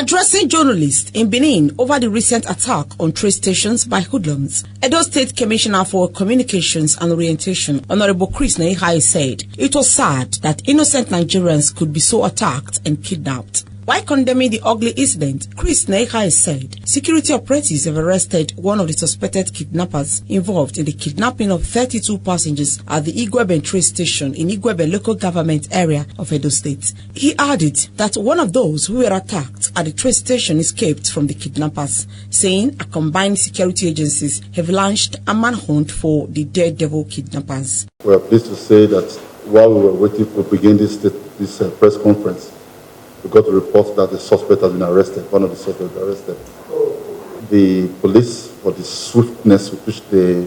Addressing journalists in Benin over the recent attack on train stations by hoodlums, Edo State Commissioner for Communications and Orientation, Honorable Chris Naihai, said it was sad that innocent Nigerians could be so attacked and kidnapped. While condemning the ugly incident, Chris Naihai said security operatives have arrested one of the suspected kidnappers involved in the kidnapping of 32 passengers at the Igwebe train station in Igwebe local government area of Edo State. He added that one of those who were attacked at the train station escaped from the kidnappers, saying a combined security agencies have launched a manhunt for the daredevil kidnappers. We are pleased to say that while we were waiting to begin this press conference, we got a report that the suspect has been arrested, one of the suspects arrested. The police, for the swiftness with which they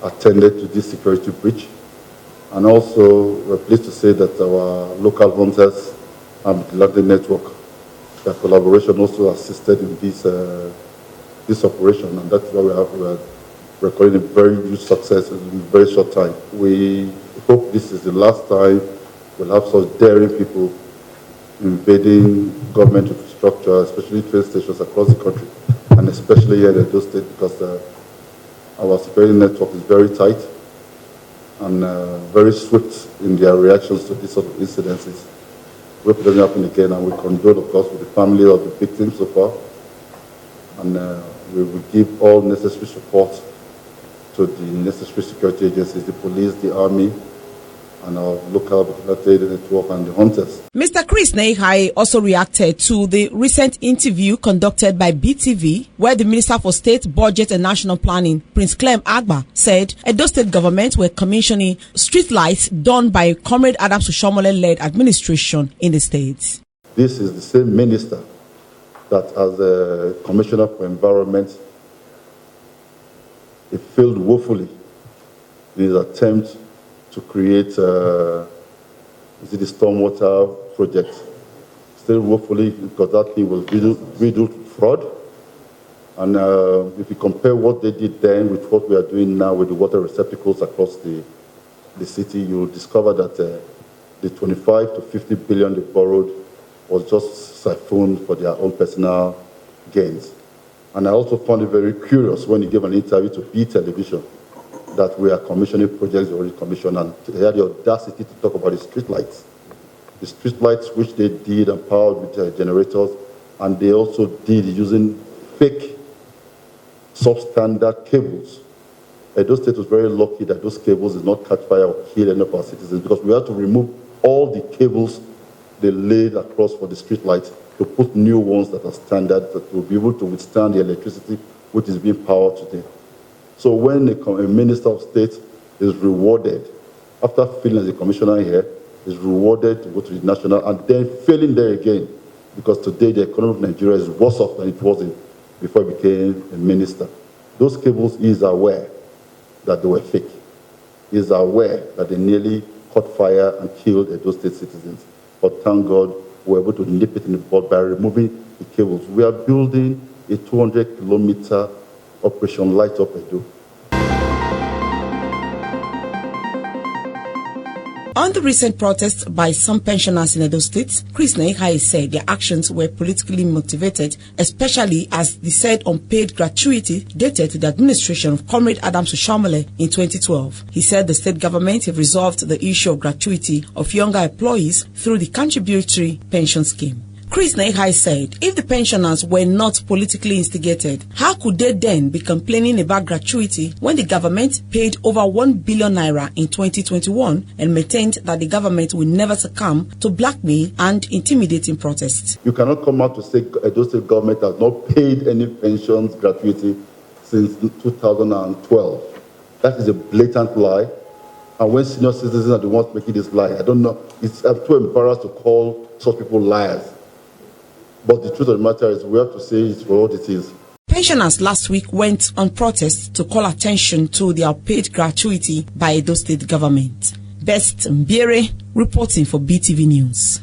attended to this security breach, and also we're pleased to say that our local hunters and the London network, their collaboration also assisted in this operation, and that's why we are recording a very huge success in a very short time. We hope this is the last time we'll have such daring people invading government infrastructure, especially train stations across the country, and especially here in Edo State, because our security network is very tight and very swift in their reactions to these sort of incidences. We hope it doesn't happen again, and we condole, of course, with the family of the victims so far, and we will give all necessary support to the necessary security agencies, the police, the army, and our local network and the hunters. Mr. Chris Naihai also reacted to the recent interview conducted by BTV, where the Minister for State Budget and National Planning, Prince Clem Agba, said Edo State government were commissioning street lights done by Comrade Adams Oshomole-led administration in the state. This is the same minister that, as a Commissioner for Environment, he failed woefully in his attempt to create the stormwater project. Still woefully, because that thing was riddled fraud. And if you compare what they did then with what we are doing now with the water receptacles across the city, you will discover that the 25 to 50 billion they borrowed was just siphoned for their own personal gains. And I also found it very curious when he gave an interview to B Television that we are commissioning projects already commissioned, and they had the audacity to talk about the streetlights. The streetlights which they did and powered with generators, and they also did using fake substandard cables. Edo State was very lucky that those cables did not catch fire or kill any of our citizens, because we had to remove all the cables they laid across for the streetlights to put new ones that are standard, that will be able to withstand the electricity which is being powered today. So when a minister of state is rewarded, after failing as a commissioner here, is rewarded to go to the national and then failing there again, because today the economy of Nigeria is worse off than it was before he became a minister. Those cables, he is aware that they were fake. He is aware that they nearly caught fire and killed those state citizens. But thank God we were able to nip it in the bud by removing the cables. We are building a 200-kilometer Operation Light Up Edo. On the recent protests by some pensioners in Edo State, Chris Naihai said their actions were politically motivated, especially as the said unpaid gratuity dated to the administration of Comrade Adams Oshomole in 2012. He said the state government have resolved the issue of gratuity of younger employees through the contributory pension scheme. Chris Naihai said if the pensioners were not politically instigated, how could they then be complaining about gratuity when the government paid over 1 billion naira in 2021 and maintained that the government will never succumb to blackmail and intimidating protests? You cannot come out to say Edo State government has not paid any pensions gratuity since 2012. That is a blatant lie. And when senior citizens are the ones making this lie, I don't know, I'm too embarrassed to call such people liars. But the truth of the matter is we have to say it's for what it is. Pensioners last week went on protest to call attention to their paid gratuity by Edo State government. Best Mbiere reporting for BTV News.